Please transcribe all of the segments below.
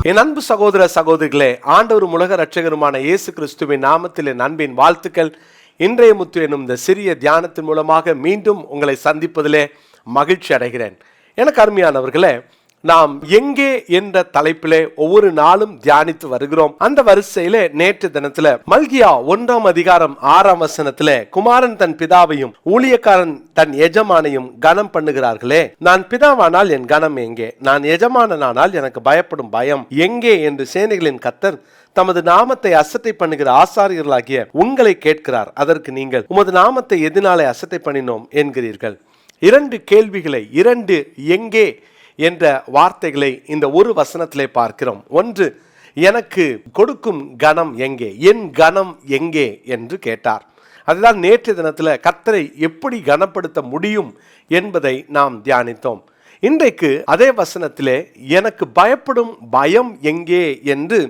என் அன்பு சகோதர சகோதரிகளே, ஆண்டவரும் உலக இரட்சகருமான இயேசு கிறிஸ்துவின் நாமத்தில் என் அன்பின் வாழ்த்துக்கள். இன்றைய முத்து எனும் இந்த சிறிய தியானத்தின் மூலமாக மீண்டும் உங்களை சந்திப்பதிலே மகிழ்ச்சி அடைகிறேன். எனக்கு அருமையானவர்களே, நாம் எங்கே என்ற தலைப்பிலே ஒவ்வொரு நாளும் தியானித்து வருகிறோம். அந்த வரிசையிலே நேற்று தினத்துல மல்கியா 1 அதிகாரம் 6 குமாரன் தன் பிதாவையும் ஊழியக்காரன் தன் எஜமானையும் கனம் பண்ணுகிறார்களே, நான் பிதாவானால் என் கனம் எங்கே, நான் எஜமானனானால் எனக்கு பயப்படும் பயம் எங்கே என்று சேனைகளின் கர்த்தர் தமது நாமத்தை அசட்டை பண்ணுகிற ஆசாரியர்களாகிய உங்களை கேட்கிறார். அதற்கு நீங்கள் உமது நாமத்தை எதனாலே அசட்டை பண்ணினோம் என்கிறீர்கள். 2 கேள்விகளை, 2 எங்கே என்ற வார்த்தைகளை இந்த ஒரு வசனத்திலே பார்க்கிறோம். ஒன்று, எனக்கு கொடுக்கும் கனம் எங்கே, என் கனம் எங்கே என்று கேட்டார். அதுதான் நேற்று தினத்தில் கர்த்தரை எப்படி கனப்படுத்த முடியும் என்பதை நாம் தியானித்தோம். இன்றைக்கு அதே வசனத்திலே எனக்கு பயப்படும் பயம் எங்கே என்று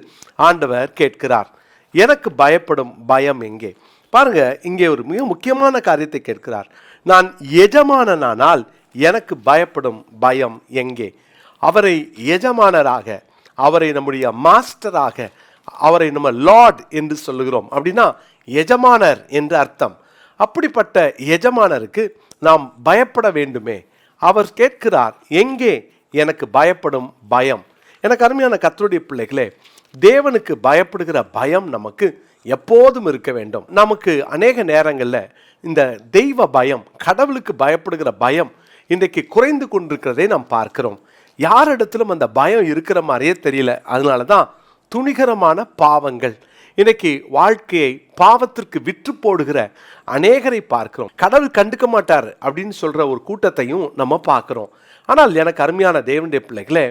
ஆண்டவர் கேட்கிறார். எனக்கு பயப்படும் பயம் எங்கே? பாருங்க, இங்கே ஒரு மிக முக்கியமான காரியத்தை கேட்கிறார். நான் எஜமானனானால் எனக்கு பயப்படும் பயம் எங்கே? அவரை எஜமானராக, அவரை நம்முடைய மாஸ்டராக, அவரை நம்ம லார்ட் என்று சொல்லுகிறோம். அப்படின்னா எஜமானர் என்று அர்த்தம். அப்படிப்பட்ட எஜமானருக்கு நாம் பயப்பட வேண்டுமே. அவர் கேட்கிறார், எங்கே எனக்கு பயப்படும் பயம்? எனக்கு அருமையான கர்த்தருடைய பிள்ளைகளே, தேவனுக்கு பயப்படுகிற பயம் நமக்கு எப்போதும் இருக்க வேண்டும். நமக்கு அநேக நேரங்களில் இந்த தெய்வ பயம், கடவுளுக்கு பயப்படுகிற பயம் இன்றைக்கு குறைந்து கொண்டிருக்கிறதை நாம் பார்க்கிறோம். யாரிடத்திலும் அந்த பயம் இருக்கிற மாதிரியே தெரியல. அதனால தான் துணிகரமான பாவங்கள், இன்னைக்கு வாழ்க்கையை பாவத்திற்கு விற்று போடுகிற அநேகரை பார்க்கிறோம். கடவுள் கண்டுக்க மாட்டார் அப்படின்னு சொல்ற ஒரு கூட்டத்தையும் நம்ம பார்க்கிறோம். ஆனால் எனக்கு அருமையான தேவனுடைய பிள்ளைகளே,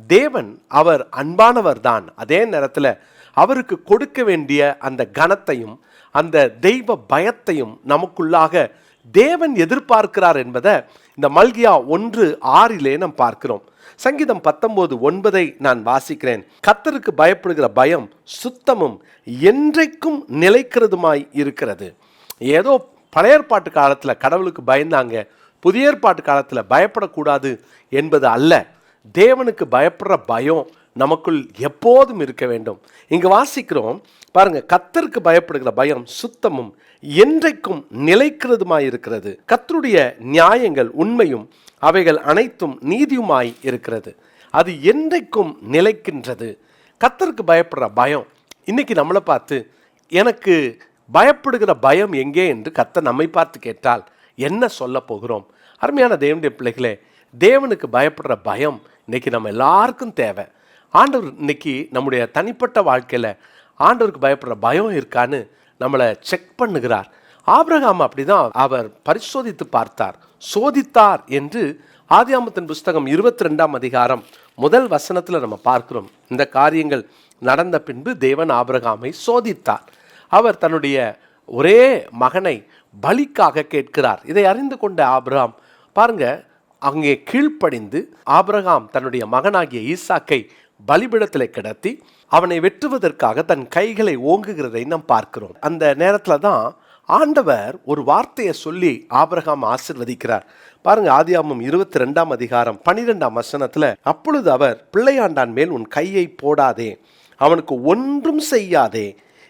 தேவன் அவர் அன்பானவர் தான். அதே நேரத்தில் அவருக்கு கொடுக்க வேண்டிய அந்த கனத்தையும் அந்த தெய்வ பயத்தையும் நமக்குள்ளாக தேவன் எதிர்பார்க்கிறார் என்பதை இந்த மல்கியா 1:6 நாம் பார்க்கிறோம். சங்கீதம் 19:9 நான் வாசிக்கிறேன். கர்த்தருக்கு பயப்படுகிற பயம் சுத்தமும் என்றைக்கும் நிலைக்கிறதுமாய் இருக்கிறது. ஏதோ பழைய ஏற்பாட்டு காலத்தில் கடவுளுக்கு பயந்தாங்க, புதிய ஏற்பாட்டு காலத்தில் பயப்படக்கூடாது என்பது அல்ல. தேவனுக்கு பயப்படுற பயம் நமக்குள் எப்போதும் இருக்க வேண்டும். இங்கு வாசிக்கிறோம் பாருங்க, கர்த்தருக்கு பயப்படுகிற பயம் சுத்தமும் என்றைக்கும் நிலைக்கிறதுமாய் இருக்கிறது. கர்த்தருடைய நியாயங்கள் உண்மையும் அவைகள் அனைத்தும் நீதியுமாய் இருக்கிறது. அது என்றைக்கும் நிலைக்கின்றது. கர்த்தருக்கு பயப்படுற பயம். இன்னைக்கு நம்மளை பார்த்து எனக்கு பயப்படுகிற பயம் எங்கே என்று கர்த்தர் நம்மை பார்த்து கேட்டால் என்ன சொல்ல போகிறோம்? அருமையான தேவனுடைய பிள்ளைகளே, தேவனுக்கு பயப்படுற பயம் இன்னைக்கு நம்ம எல்லாருக்கும் தேவை. ஆண்டவர் இன்னைக்கு நம்முடைய தனிப்பட்ட வாழ்க்கையில் ஆண்டவருக்கு பயப்படுற பயம் இருக்கான்னு நம்மளை செக் பண்ணுகிறார். ஆபிரகாம் அப்படிதான் அவர் பரிசோதித்து பார்த்தார், சோதித்தார் என்று ஆதியாகமத்தின் புஸ்தகம் 22 அதிகாரம் 1 வசனத்தில் நம்ம பார்க்கிறோம். இந்த காரியங்கள் நடந்த பின்பு தேவன் ஆபிரகாமை சோதித்தார். அவர் தன்னுடைய ஒரே மகனை பலிக்காக கேட்கிறார். இதை அறிந்து கொண்ட ஆபிரகாம் பாருங்க, அங்கே கீழ்ப்படிந்து ஆபிரகாம் தன்னுடைய மகனாகிய ஈசாக்கை பலிபீடத்தில் கிடத்தி அவனை வெட்டுவதற்காக தன் கைகளை ஓங்குகிறதை நாம் பார்க்கிறோம். அந்த நேரத்தில் தான் ஆண்டவர் ஒரு வார்த்தையை சொல்லி ஆபிரகாம் ஆசீர்வதிக்கிறார். பாருங்க, ஆதியாகமம் 22 அதிகாரம் 12 வசனத்துல, அப்பொழுது அவர் பிள்ளையாண்டான் மேல் உன் கையை போடாதே, அவனுக்கு ஒன்றும் செய்யாதே,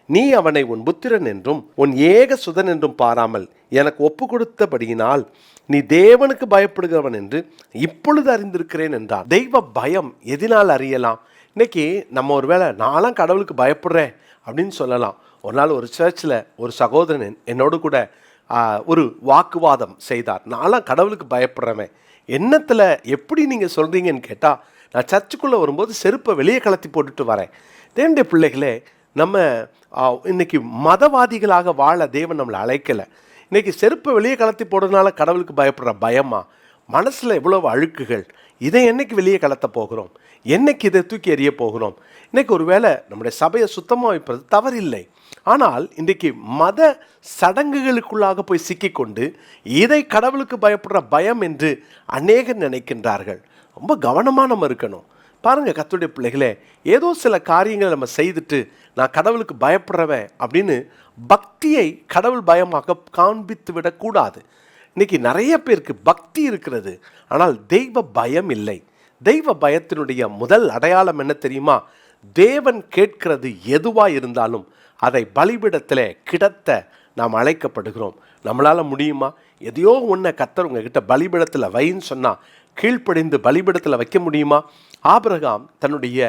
நீ அவனை உன் புத்திரன் என்றும் உன் ஏக சுதன் என்றும் பாராமல் எனக்கு ஒப்பு கொடுத்தபடியினால் நீ தேவனுக்கு பயப்படுகிறவன் என்று இப்பொழுது அறிந்திருக்கிறேன் என்றார். தெய்வ பயம் எதனால் அறியலாம்? இன்னைக்கு நம்ம ஒருவேளை நான்லாம் கடவுளுக்கு பயப்படுறேன் அப்படின்னு சொல்லலாம். ஒரு நாள் ஒரு சர்ச்சில் ஒரு சகோதரன் என்னோடு கூட ஒரு வாக்குவாதம் செய்தார். நான்லாம் கடவுளுக்கு பயப்படுறவன், என்னத்தில் எப்படி நீங்கள் சொல்கிறீங்கன்னு கேட்டால், நான் சர்ச்சுக்குள்ளே வரும்போது செருப்பை வெளியே கலத்தி போட்டுட்டு வரேன். தேவனுடைய பிள்ளைகளே, நம்ம இன்னைக்கு மதவாதிகளாக வாழ தேவன் நம்மளை அழைக்கலை. இன்னைக்கு செருப்பை வெளியே கலத்தி போடுறதுனால கடவுளுக்கு பயப்படுற பயமா? மனசில் எவ்வளவு அழுக்குகள், இதை என்னைக்கு வெளியே கலத்த போகிறோம்? என்னைக்கு இதை தூக்கி எறிய போகிறோம்? இன்னைக்கு ஒருவேளை நம்முடைய சபையை சுத்தமாக வைப்பது தவறில்லை. ஆனால் இன்றைக்கு மத சடங்குகளுக்குள்ளாக போய் சிக்கிக்கொண்டு இதை கடவுளுக்கு பயப்படுற பயம் என்று அநேகர் நினைக்கின்றார்கள். ரொம்ப கவனமாக நம்ம இருக்கணும். பாருங்க கர்த்தருடைய பிள்ளைகளே, ஏதோ சில காரியங்களை நம்ம செய்துட்டு நான் கடவுளுக்கு பயப்படுறவன் அப்படின்னு பக்தியை கடவுள் பயமாக காண்பித்து விடக்கூடாது. இன்னைக்கு நிறைய பேருக்கு பக்தி இருக்கிறது, ஆனால் தெய்வ பயம் இல்லை. தெய்வ பயத்தினுடைய முதல் அடையாளம் என்ன தெரியுமா? தேவன் கேட்கிறது எதுவாக இருந்தாலும் அதை பலிபீடத்தில் கிடத்த நாம் அழைக்கப்படுகிறோம். நம்மளால் முடியுமா? எதையோ ஒன்றை கர்த்தர் உங்ககிட்ட பலிபீடத்தில் வைன்னு சொன்னால் கீழ்ப்படிந்து பலிபீடத்தில் வைக்க முடியுமா? ஆபிரகாம் தன்னுடைய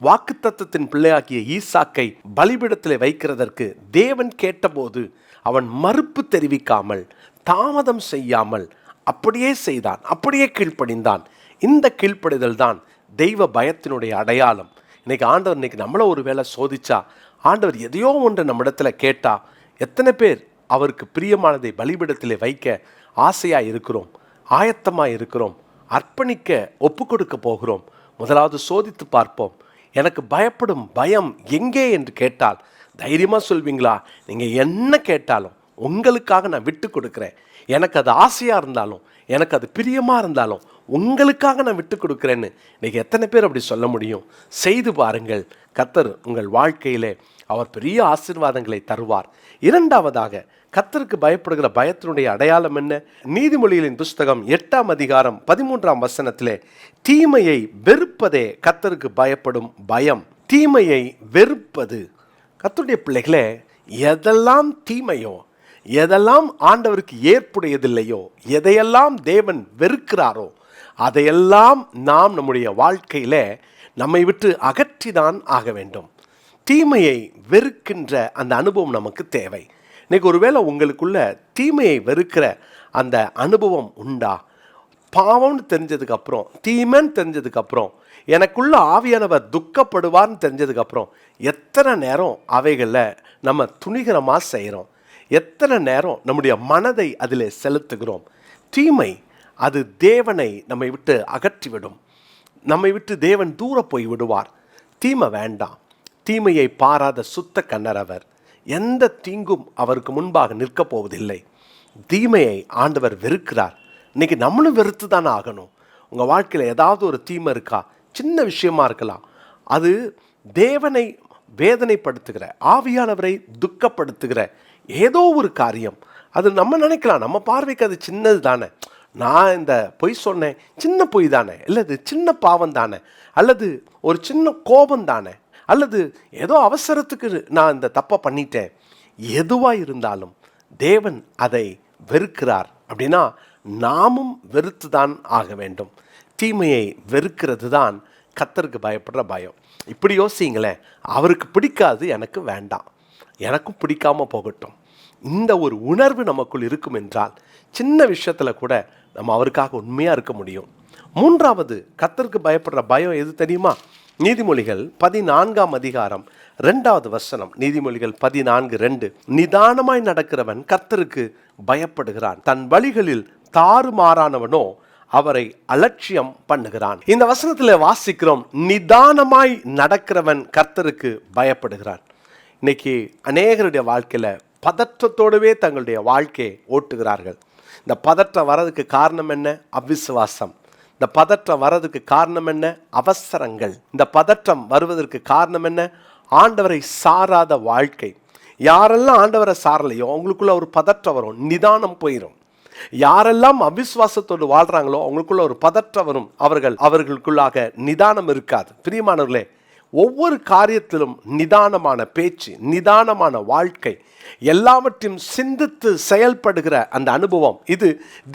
வாக்குத்தத்தத்தின் பிள்ளையாகிய ஈசாக்கை பலிபீடத்தில் வைக்கிறதற்கு தேவன் கேட்டபோது அவன் மறுப்பு தெரிவிக்காமல், தாமதம் செய்யாமல் அப்படியே செய்தான், அப்படியே கீழ்ப்படிந்தான். இந்த கீழ்ப்படிதல் தான் தெய்வ பயத்தினுடைய அடையாளம். இன்னைக்கு ஆண்டவர் நம்மள ஒரு வேளை சோதிச்சா, ஆண்டவர் எதையோ ஒன்று நம்ம இடத்துல கேட்டா, எத்தனை பேர் அவருக்கு பிரியமானதை பலிபீடத்திலே வைக்க ஆசையாக இருக்கிறோம், ஆயத்தமாக இருக்கிறோம், அர்ப்பணிக்க ஒப்பு கொடுக்க போகிறோம்? முதலாவது சோதித்து பார்ப்போம். எனக்கு பயப்படும் பயம் எங்கே என்று கேட்டால் தைரியமாக சொல்வீங்களா? நீங்கள் என்ன கேட்டாலும் உங்களுக்காக நான் விட்டு கொடுக்குறேன். எனக்கு அது ஆசையாக இருந்தாலும், எனக்கு அது பிரியமாக இருந்தாலும் உங்களுக்காக நான் விட்டு கொடுக்குறேன்னு இன்றைக்கி எத்தனை பேர் அப்படி சொல்ல முடியும்? செய்து பாருங்கள். கர்த்தர் உங்கள் வாழ்க்கையிலே அவர் பெரிய ஆசீர்வாதங்களை தருவார். இரண்டாவதாக, கர்த்தருக்கு பயப்படுகிற பயத்தினுடைய அடையாளம் என்ன? நீதிமொழிகளின் புஸ்தகம் 8ஆம் அதிகாரம் 13ஆம் வசனத்திலே, தீமையை வெறுப்பதே கர்த்தருக்கு பயப்படும் பயம். தீமையை வெறுப்பது. கர்த்தருடைய பிள்ளைகளே, எதெல்லாம் தீமையோ, எதெல்லாம் ஆண்டவருக்கு ஏற்புடையதில்லையோ, எதையெல்லாம் தேவன் வெறுக்கிறாரோ அதையெல்லாம் நாம் நம்முடைய வாழ்க்கையில நம்மை விட்டு அகற்றிதான் ஆக வேண்டும். தீமையை வெறுக்கின்ற அந்த அனுபவம் நமக்கு தேவை. இன்னைக்கு ஒருவேளை உங்களுக்குள்ள தீமையை வெறுக்கிற அந்த அனுபவம் உண்டா? பாவம்னு தெரிஞ்சதுக்கப்புறம், தீமைன்னு தெரிஞ்சதுக்கப்புறம், எனக்குள்ள ஆவியானவர் துக்கப்படுவார்னு தெரிஞ்சதுக்கப்புறம் எத்தனை நேரம் அவைகளில் நம்ம துணிகரமாக செய்கிறோம்? எத்தனை நேரம் நம்முடைய மனதை அதில் செலுத்துகிறோம்? தீமை அது தேவனை நம்மை விட்டு அகற்றிவிடும். நம்மை விட்டு தேவன் தூர போய் விடுவார். தீமை வேண்டாம். தீமையை பாராத சுத்த கண்ணரவர். எந்த தீங்கும் அவருக்கு முன்பாக நிற்கப் போவதில்லை. தீமையை ஆண்டவர் வெறுக்கிறார். இன்னைக்கு நம்மளும் வெறுத்து தானே ஆகணும். உங்கள் வாழ்க்கையில் ஏதாவது ஒரு தீமை இருக்கா? சின்ன விஷயமா இருக்கலாம். அது தேவனை வேதனைப்படுத்துகிற, ஆவியானவரை துக்கப்படுத்துகிற ஏதோ ஒரு காரியம். அது நம்ம நினைக்கலாம், நம்ம பார்வைக்கு அது சின்னது தானே, நான் இந்த பொய் சொன்னேன், சின்ன பொய் தானே, அல்லது சின்ன பாவம் தானே, அல்லது ஒரு சின்ன கோபம் தானே, அல்லது ஏதோ அவசரத்துக்கு நான் இந்த தப்பை பண்ணிட்டேன். எதுவாக இருந்தாலும் தேவன் அதை வெறுக்கிறார். அப்படின்னா நாமும் வெறுத்து தான் ஆக வேண்டும். தீமையை வெறுக்கிறது தான் கர்த்தருக்கு பயப்படுற பயம். இப்படி யோசிங்களேன், அவருக்கு பிடிக்காது, எனக்கு வேண்டாம், எனக்கும் பிடிக்காம போகட்டும். இந்த ஒரு உணர்வு நமக்குள் இருக்கும் என்றால் சின்ன விஷயத்தில் கூட நம்ம அவருக்காக உண்மையாக இருக்க முடியும். மூன்றாவது, கர்த்தருக்கு பயப்படுற பயம் எது தெரியுமா? நீதிமொழிகள் 14ஆம் அதிகாரம் 2வது வசனம். நீதிமொழிகள் 14:2. நிதானமாய் நடக்கிறவன் கர்த்தருக்கு பயப்படுகிறான், தன் வழிகளில் தாறுமாறானவனோ அவரை அலட்சியம் பண்ணுகிறான். இந்த வசனத்தில் வாசிக்கிறோம், நிதானமாய் நடக்கிறவன் கர்த்தருக்கு பயப்படுகிறான். இன்னைக்கு அநேகருடைய வாழ்க்கையில் பதற்றத்தோடவே தங்களுடைய வாழ்க்கையை ஓட்டுகிறார்கள். இந்த பதற்றம் வர்றதுக்கு காரணம் என்ன? அவிசுவாசம். இந்த பதற்றம் வர்றதுக்கு காரணம் என்ன? அவசரங்கள். இந்த பதற்றம் வருவதற்கு காரணம் என்ன? ஆண்டவரை சாராத வாழ்க்கை. யாரெல்லாம் ஆண்டவரை சாரலையோ அவங்களுக்குள்ள ஒரு பதற்றம் வரும், நிதானம் போயிடும். யாரெல்லாம் அவிசுவாசத்தோடு வாழ்றாங்களோ அவங்களுக்குள்ள ஒரு பதற்றம் வரும், அவர்களுக்குள்ளாக நிதானம் இருக்காது. பிரியமானவர்களே, ஒவ்வொரு காரியத்திலும் நிதானமான பேச்சு, நிதானமான வாழ்க்கை, எல்லாவற்றையும் சிந்தித்து செயல்படுகிற அந்த அனுபவம், இது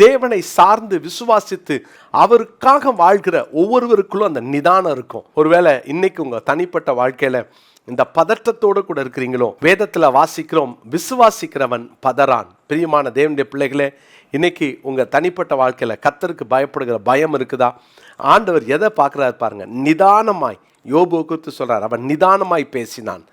தேவனை சார்ந்து விசுவாசித்து அவருக்காக வாழ்கிற ஒவ்வொருவருக்குள்ளும் அந்த நிதானம் இருக்கும். ஒருவேளை இன்னைக்கு உங்க தனிப்பட்ட வாழ்க்கையில இந்த பதற்றத்தோடு கூட இருக்கிறீங்களோ? வேதத்தில் வாசிக்கிறோம், விசுவாசிக்கிறவன் பதறான். பிரியமான தேவனுடைய பிள்ளைகளே, இன்னைக்கு உங்க தனிப்பட்ட வாழ்க்கையில கர்த்தருக்கு பயப்படுகிற பயம் இருக்குதா? ஆண்டவர் எதை பார்க்கிறார் பாருங்க. நிதானமாய், யோபு குறித்து சொல்றார், அவன் நிதானமாய் பேசினான்.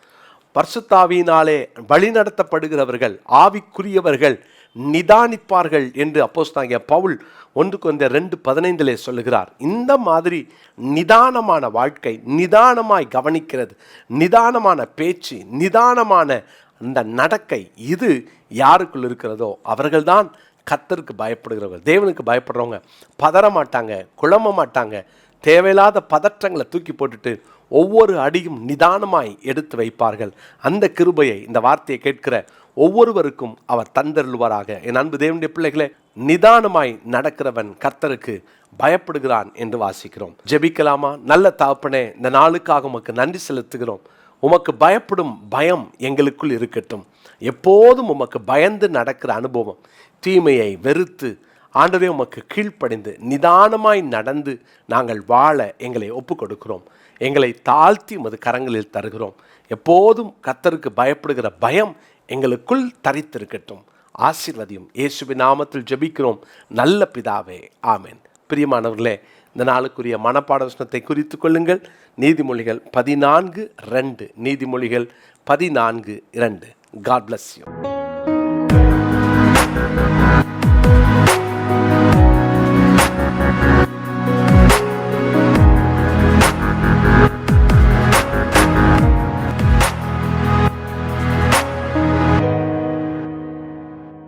பரிசுத்தாவியினாலே வழிநடத்தப்படுகிறவர்கள், ஆவிக்குரியவர்கள் நிதானிப்பார்கள் என்று அப்போஸ்தலனாகிய பவுல் 1 கொரிந்தியர் 2:15 சொல்லுகிறார். இந்த மாதிரி நிதானமான வாழ்க்கை, நிதானமாய் கவனிக்கிறது, நிதானமான பேச்சு, நிதானமான இந்த நடக்கை, இது யாருக்குள் இருக்கிறதோ அவர்கள்தான் கர்த்தருக்கு பயப்படுகிறவர்கள். தேவனுக்கு பயப்படுறவங்க பதற மாட்டாங்க, குழம்ப மாட்டாங்க. தேவையில்லாத பதற்றங்களை தூக்கி போட்டுட்டு ஒவ்வொரு அடியும் நிதானமாய் எடுத்து வைப்பார்கள். அந்த கிருபையை, இந்த வார்த்தையை கேட்கிற ஒவ்வொருவருக்கும் அவர் தந்தருள்வாராக. என் அன்பு தேவனுடைய பிள்ளைகளே, நிதானமாய் நடக்கிறவன் கர்த்தருக்கு பயப்படுகிறான் என்று வாசிக்கிறோம். ஜெபிக்கலாமா? நல்ல தகப்பனே, இந்த நாளுக்காக உமக்கு நன்றி செலுத்துகிறோம். உமக்கு பயப்படும் பயம் எங்களுக்குள் இருக்கட்டும். எப்போதும் உமக்கு பயந்து நடக்கிற அனுபவம், தீமையை வெறுத்து ஆண்டவரே உமக்கு கீழ்ப்படிந்து நிதானமாய் நடந்து நாங்கள் வாழ எங்களை ஒப்பு கொடுக்கிறோம். எங்களை தாழ்த்தி உமது கரங்களில் தருகிறோம். எப்போதும் கர்த்தருக்கு பயப்படுகிற பயம் எங்களுக்குள் தரித்திருக்கட்டும். ஆசீர்வதியும். இயேசுவின் நாமத்தில் ஜெபிக்கிறோம் நல்ல பிதாவே, ஆமென். பிரியமானவர்களே, இந்த நாளுக்குரிய மனப்பாட வசனத்தை குறித்து கொள்ளுங்கள். நீதிமொழிகள் 14:2. நீதிமொழிகள் 14:2. God bless you.